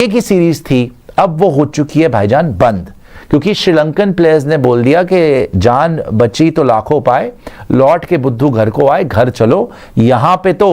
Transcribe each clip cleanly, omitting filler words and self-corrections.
एक ही सीरीज थी, अब वो हो चुकी है भाईजान बंद, क्योंकि श्रीलंकन प्लेयर्स ने बोल दिया कि जान बची तो लाखों पाए, लौट के बुद्धू घर को आए, घर चलो। यहां पे तो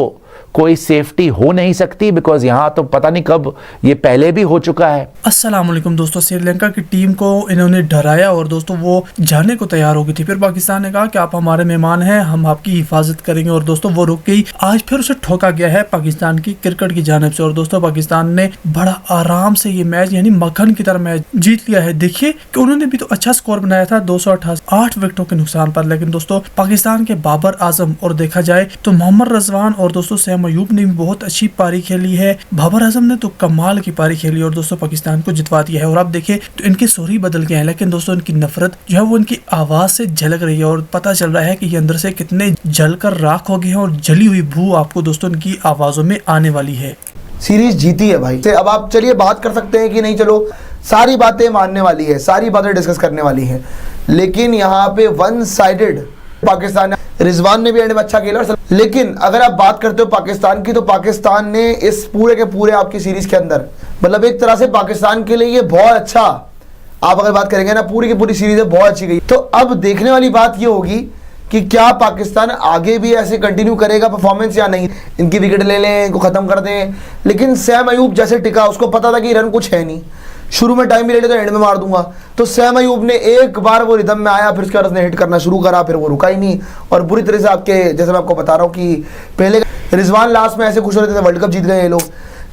कोई सेफ्टी हो नहीं सकती, बिकॉज यहां तो पता नहीं कब ये पहले भी हो चुका है। अस्सलाम वालेकुम दोस्तों, श्रीलंका की टीम को इन्होंने डराया और दोस्तों वो जाने को तैयार हो गई थी। फिर पाकिस्तान ने कहा कि आप हमारे मेहमान हैं, हम आपकी हिफाजत करेंगे, और दोस्तों वो रुक गई। आज फिर उसे ठोका गया है पाकिस्तान की क्रिकेट की जानिब से, और दोस्तों पाकिस्तान ने बड़ा आराम से ये मैच यानी मक्खन की तरह मैच जीत लिया है। देखिए कि उन्होंने भी तो अच्छा स्कोर बनाया था 288 विकेटों के नुकसान पर, लेकिन दोस्तों पाकिस्तान के बाबर आजम और देखा जाए तो मोहम्मद रिजवान और दोस्तों सैम अयूब ने भी बहुत अच्छी पारी खेली है। बाबर आजम ने तो कमाल की पारी खेली और दोस्तों पाकिस्तान को जितवा दिया है। और आप देखें तो इनके सोरी बदल गए हैं, लेकिन दोस्तों इनकी नफरत जो है वो इनकी आवाज से झलक रही है, और पता चल रहा है कि ये अंदर से कितने जलकर राख हो गए हैं, और जली हुई भू आपको दोस्तों इनकी आवाजों में आने वाली है। सीरीज जीती है भाई। अब आप चलिए बात कर सकते हैं कि नहीं, चलो सारी बातें मानने वाली है, सारी बातें डिस्कस करने वाली है, लेकिन यहाँ पे वन साइडेड पाकिस्तान, रिजवान ने भी एंड में अच्छा खेला, लेकिन अगर आप बात करते हो पाकिस्तान की, तो पाकिस्तान ने इस पूरे के पूरे आपकी सीरीज के अंदर मतलब एक तरह से पाकिस्तान के लिए ये बहुत अच्छा, आप अगर बात करेंगे ना, पूरी की पूरी सीरीज बहुत अच्छी गई। तो अब देखने वाली बात ये होगी कि क्या पाकिस्तान आगे भी ऐसे कंटिन्यू करेगा परफॉर्मेंस या नहीं। इनकी विकेट ले लें, इनको खत्म कर दें, लेकिन सैम अयूब जैसे टिका, उसको पता था कि रन कुछ है नहीं, शुरू में टाइम भी ले ले तो एंड में मार दूंगा, तो सैम अयूब ने एक बार वो रिदम में आया, फिर उसके बाद उसने हिट करना शुरू करा, फिर वो रुका ही नहीं, और बुरी तरह से आपके, जैसे मैं आपको बता रहा हूँ कि पहले रिजवान लास्ट में ऐसे खुश हो रहे थे, वर्ल्ड कप जीत गए ये लोग।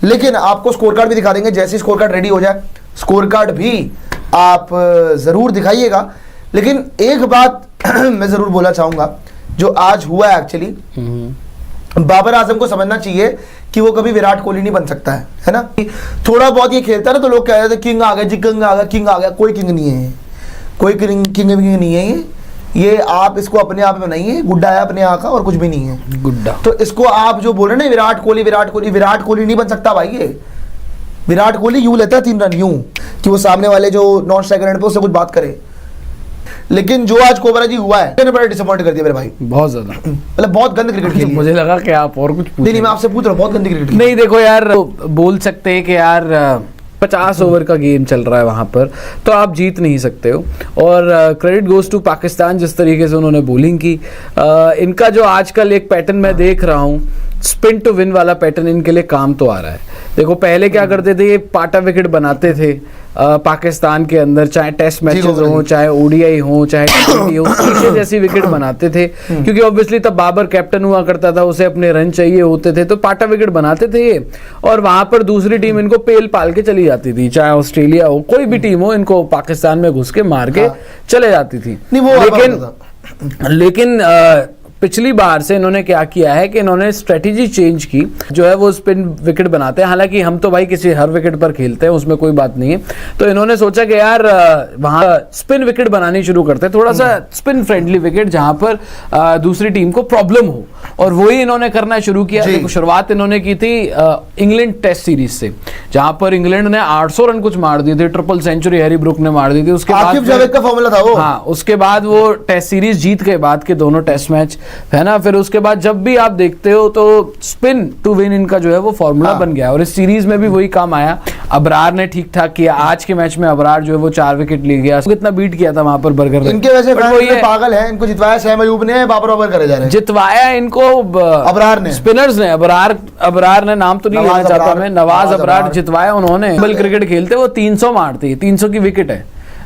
लेकिन आपको स्कोर कार्ड भी दिखा देंगे, जैसे स्कोर कार्ड रेडी हो जाए स्कोर कार्ड भी आप ज़रूर दिखाइएगा। लेकिन एक बात मैं ज़रूर बोलना चाहूँगा, जो आज हुआ है एक्चुअली, बाबर आजम को समझना चाहिए कि वो कभी विराट कोहली नहीं बन सकता है ना। थोड़ा बहुत ये खेलता है ना तो लोग कह रहे थे किंग आ गया जी, किंग आ गया, किंग आ गया। कोई किंग नहीं है, कोई किंग नहीं है ये आप इसको अपने आप में बनाइए, गुड्डा है अपने यहाँ का और कुछ भी नहीं है गुड्डा। तो इसको आप जो बोल रहे ना विराट कोहली विराट कोहली, विराट कोहली नहीं बन सकता भाई। ये विराट कोहली यूं लेता है 3 रन, यूं कि वो सामने वाले जो नॉन स्ट्राइकर एंड पे उससे कुछ बात करे। लेकिन जो आज कोबरा जी हुआ है, मैंने बड़ा डिसअपॉइंट कर दिया मेरे भाई, बहुत ज्यादा, मतलब बहुत गंद क्रिकेट खेली। मुझे लगा कि आप और कुछ नहीं, मैं आपसे पूछ रहा हूँ, बहुत गंदी क्रिकेट। नहीं देखो यार, बोल सकते हैं कि यार 50 ओवर का गेम चल रहा है वहां पर, तो आप जीत नहीं सकते हो। और क्रेडिट गोज टू पाकिस्तान, जिस तरीके से उन्होंने बॉलिंग की। इनका जो आजकल एक पैटर्न मैं देख रहा हूँ, स्पिन टू विन वाला पैटर्न इनके लिए काम तो आ रहा है। देखो पहले क्या करते थे, ये पाटा विकेट बनाते थे पाकिस्तान के अंदर, चाहे टेस्ट मैचेस हो, चाहे ओडीआई हो, चाहे टी20 हो, शीशे जैसी विकेट बनाते थे, क्योंकि ऑब्वियसली तब बाबर कैप्टन हुआ करता था, उसे अपने रन चाहिए होते थे, तो पाटा विकेट बनाते थे ये, और वहां पर दूसरी टीम इनको पेल पाल के चली जाती थी, चाहे ऑस्ट्रेलिया हो, कोई भी टीम हो, इनको पाकिस्तान में घुस के मार के चले जाती थी। लेकिन पिछली बार से इन्होंने क्या किया है कि इन्होंने स्ट्रेटेजी चेंज की, जो है वो स्पिन विकेट बनाते हैं। हालांकि हम तो भाई किसी हर विकेट पर खेलते हैं, उसमें कोई बात नहीं है, तो इन्होंने सोचा कि यार वहां स्पिन विकेट बनानी शुरू करते हैं, थोड़ा सा स्पिन फ्रेंडली विकेट जहां पर दूसरी टीम को प्रॉब्लम हो, और वही इन्होंने करना शुरू किया। देखो शुरुआत इन्होंने की थी इंग्लैंड टेस्ट सीरीज से, जहां पर इंग्लैंड ने 800 रन कुछ मार दिए थे, ट्रिपल सेंचुरी हैरी ब्रुक ने मार दी थी। उसके बाद का फॉर्मूला था वो, हाँ, उसके बाद वो टेस्ट सीरीज जीत के बाद के दोनों टेस्ट मैच है ना, फिर उसके बाद जब भी आप देखते हो तो स्पिन टू विन इनका जो है वो फॉर्मूला बन गया, और इस सीरीज में भी वही काम आया। अबरार ने ठीक ठाक किया, आज के मैच में अबरार जो है वो 4 विकेट ले गया, कितना बीट किया था वहां पर बर्गर ने। इनके वैसे पागल है, इनको जितवाया सैम अयूब ने, बाबर करे जा रहे हैं, जितवाया इनको अबरार ने, स्पिनर्स ने। अबरार ने नाम तो नहीं लेना चाहता मैं, नवाज अबरार जितवाया उन्होंने। बल क्रिकेट खेलते वो 300 मारती है, 300 की विकेट है,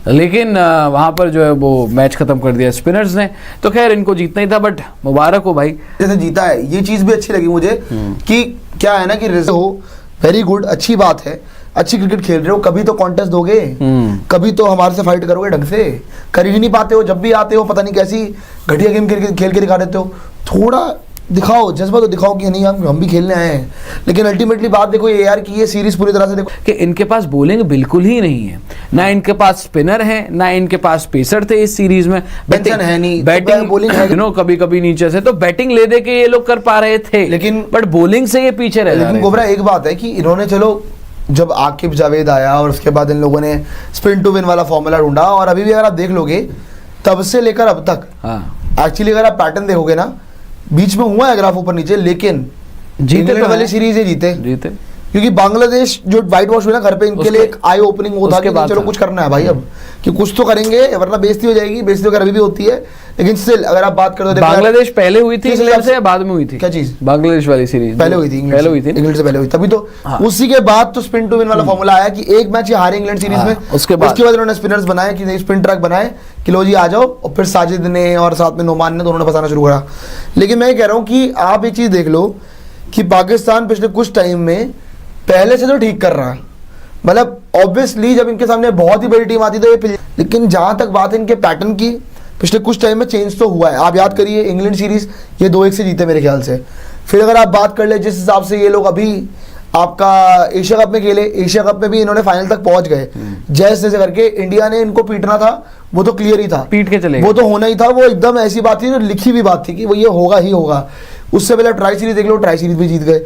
लेकिन वहां पर जो है वो मैच खत्म कर दिया स्पिनर्स ने। तो खैर इनको जीतना ही था, बट मुबारक हो भाई, जैसे जीता है। ये चीज भी अच्छी लगी मुझे कि क्या है ना कि हो वेरी गुड, अच्छी बात है, अच्छी क्रिकेट खेल रहे हो, कभी तो कॉन्टेस्ट दोगे, कभी तो हमारे से फाइट करोगे ढंग से, कर ही नहीं पाते हो। जब भी आते हो पता नहीं कैसी घटिया गेम खेल के दिखा देते हो। थोड़ा दिखाओ जज्बा, तो दिखाओ कि नहीं हम भी खेलने आए हैं। लेकिन अल्टीमेटली बात देखो ये यार कि ये सीरीज पूरी तरह से देखो कि इनके पास बॉलिंग बिल्कुल ही नहीं है, ना इनके पास स्पिनर है, ना इनके पास पेसर थे इस सीरीज में। बैटिंग है नहीं, बैटिंग बॉलिंग है, कभी कभी नीचे से तो बैटिंग ले दे के ये लोग कर पा रहे थे, लेकिन बट बॉलिंग से ये पीछे रह। लेकिन गोबरा एक बात है कि इन्होंने, चलो जब आकिब जावेद आया और उसके बाद इन लोगों ने स्पिन टू विन वाला फॉर्मूला ढूंढा, और अभी भी अगर आप देख लोगे तब से लेकर अब तक, एक्चुअली अगर आप पैटर्न देखोगे ना, बीच में हुआ है ग्राफ ऊपर नीचे, लेकिन जीते तो वाली सीरीज है, जीते क्योंकि बांग्लादेश जो व्हाइट वॉश हुई ना घर पे, इनके लिए एक आई ओपनिंग वो था उसके कि बाद चलो था। कुछ करना है भाई अब, कि कुछ तो करेंगे वरना बेइज्जती हो जाएगी। बेइज्जती वगैरह अभी भी होती है, लेकिन स्टिल अगर आप बात करते हो, देखो यार, बांग्लादेश पहले हुई थी किस इंग्लैंड हिसाब से या बाद में हुई थी? क्या चीज? बांग्लादेश वाली सीरीज पहले हुई थी, पहले हुई थी इंग्लैंड से पहले हुई, तभी तो हाँ। उसी के बाद तो स्पिन टू विन वाला फॉर्मूला आया कि एक मैच ये हारे इंग्लैंड सीरीज हाँ, में, उसके बाद इन्होंने स्पिनर्स बनाए कि स्पिन ट्रैक बनाए कि लो जी आ जाओ, और फिर साजिद ने और साथ में नोमान ने दोनों ने फंसाना शुरू करा। लेकिन मैं ये कह रहा हूँ कि आप एक चीज देख लो कि पाकिस्तान पिछले कुछ टाइम में पहले से तो ठीक कर रहा है, मतलब ऑब्वियसली जब इनके सामने बहुत ही बड़ी टीम आती तो ये, लेकिन जहां तक बात है इनके पैटर्न की, पिछले कुछ टाइम में चेंज तो हुआ है। आप याद करिए इंग्लैंड सीरीज ये 2-1 से जीते मेरे ख्याल से। फिर अगर आप बात कर ले जिस हिसाब से ये लोग अभी आपका एशिया कप में खेले, एशिया कप में भी इन्होंने फाइनल तक पहुंच गए, जैसे जैसे करके इंडिया ने इनको पीटना था वो तो क्लियर ही था, पीट के चले वो तो होना ही था, वो एकदम ऐसी बात थी जो लिखी हुई बात थी कि वो ये होगा ही होगा। उससे पहले ट्राई सीरीज देख लो, ट्राई सीरीज भी जीत गए।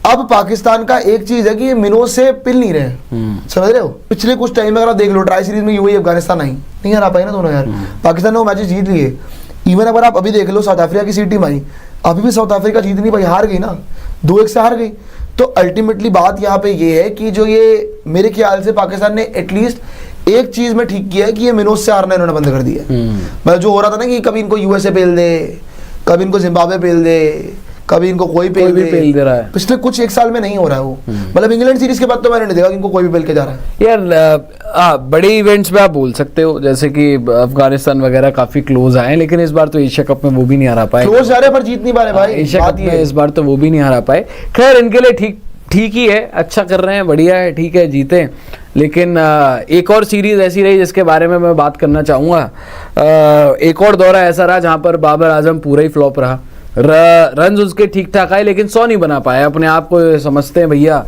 अब पाकिस्तान का एक चीज है कि ये मिनोज से पिल नहीं रहे, समझ रहे हो? पिछले कुछ टाइम में अगर आप देख लो, ट्राई सीरीज में यूएई अफगानिस्तान नहीं हरा पाई ना दोनों यार, पाकिस्तान ने वो मैचेस जीत लिए। इवन अगर आप अभी देख लो, साउथ अफ्रीका की सी टीम आई, अभी भी साउथ अफ्रीका जीत नहीं पाई, हार गई ना, 2-1 से हार गई। तो अल्टीमेटली बात यहाँ पे ये है कि जो ये मेरे ख्याल से पाकिस्तान ने एटलीस्ट एक चीज में ठीक किया है कि ये मिनोज से हारना इन्होंने बंद कर दिया। मतलब जो हो रहा था ना कि कभी इनको यूएसए पेल दे, कभी इनको जिम्बाब्वे पेल दे, कभी इनको कोई पेल दे रहा है, पिछले कुछ एक साल में नहीं हो रहा है वो। मतलब इंग्लैंड सीरीज के बाद तो मैंने नहीं देखा कि इनको कोई भी पेल के जा रहा है यार। बड़े इवेंट्स में आप बोल सकते हो, जैसे कि अफगानिस्तान वगैरह काफी क्लोज आए, लेकिन इस बार तो एशिया कप में वो भी नहीं हरा पाए। क्लोज जा रहे पर जीत नहीं पा रहे भाई, एशिया कप में इस बार तो वो भी नहीं हरा पाए। खैर इनके लिए ठीक ही है, अच्छा कर रहे हैं, बढ़िया है, ठीक है, जीते। लेकिन एक और सीरीज ऐसी रही जिसके बारे में मैं बात करना चाहूँगा। एक और दौरा ऐसा रहा जहाँ पर बाबर आजम पूरा ही फ्लॉप रहा। रन उसके ठीक ठाक आए लेकिन 100 नहीं बना पाया। अपने आप को समझते हैं भैया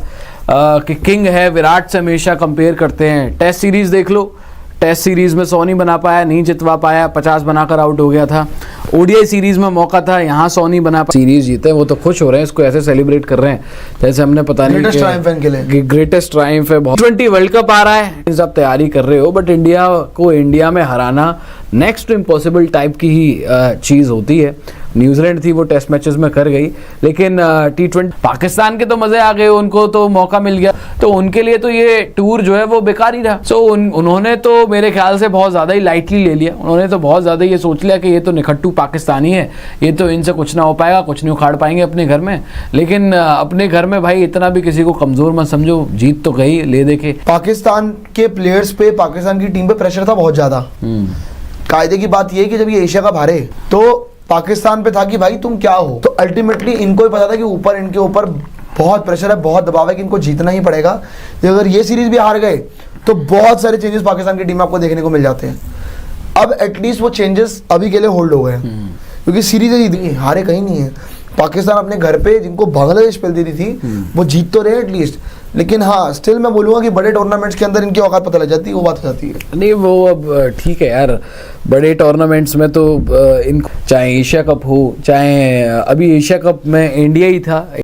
कि किंग है, विराट से हमेशा कंपेयर करते हैं। टेस्ट सीरीज देख लो, टेस्ट सीरीज में 100 नहीं बना पाया, नहीं जितवा पाया, 50 बनाकर आउट हो गया था। ओडीआई सीरीज में मौका था, यहाँ 100 नहीं बना पाया। सीरीज जीते, वो तो खुश हो रहे हैं, इसको ऐसे सेलिब्रेट कर रहे हैं जैसे हमने पता नहीं ग्रेटेस्ट ट्रायम्फ है। T20 वर्ल्ड कप आ रहा है, सब तैयारी कर रहे हो, बट इंडिया को इंडिया में हराना नेक्स्ट टू इम्पॉसिबल टाइप की ही चीज़ होती है। न्यूजीलैंड थी वो टेस्ट मैचेस में कर गई, लेकिन T20 पाकिस्तान के तो मजे आ गए, उनको तो मौका मिल गया, तो उनके लिए तो ये टूर जो है वो बेकार ही रहा। सो उन्होंने तो मेरे ख्याल से बहुत ज़्यादा ही लाइटली ले लिया। उन्होंने तो बहुत ज़्यादा ये सोच लिया कि ये तो निखट्टू पाकिस्तानी है, ये तो इनसे कुछ ना हो पाएगा, कुछ नहीं उखाड़ पाएंगे अपने घर में। लेकिन अपने घर में भाई इतना भी किसी को कमज़ोर मत समझो, जीत तो गई, ले देखे। पाकिस्तान के प्लेयर्स पे, पाकिस्तान की टीम पे प्रेशर था बहुत ज़्यादा। कायदे की बात यह है कि जब ये एशिया कप हारे तो पाकिस्तान पे था कि भाई तुम क्या हो। तो अल्टीमेटली इनको ही पता था कि ऊपर इनके ऊपर बहुत प्रेशर है, बहुत दबाव है कि इनको जीतना ही पड़ेगा। तो अगर ये सीरीज भी हार गए तो बहुत सारे चेंजेस पाकिस्तान की टीम में आपको देखने को मिल जाते हैं। अब एटलीस्ट वो चेंजेस अभी के लिए होल्ड हो गए हैं, क्योंकि सीरीज जीत गई, हारे कहीं नहीं है। पाकिस्तान अपने घर पे जिनको बांग्लादेश पेल देती थी वो जीत तो रहे एटलीस्ट, लेकिन हाँ स्टिल मैं बोलूँगा कि बड़े टूर्नामेंट्स के अंदर इनकी औकात पता लग जाती है, वो बात हो जाती है। नहीं वो अब ठीक है यार, बड़े टूर्नामेंट्स में तो इनको चाहे एशिया कप हो, चाहे अभी एशिया कप में इंडिया ही था।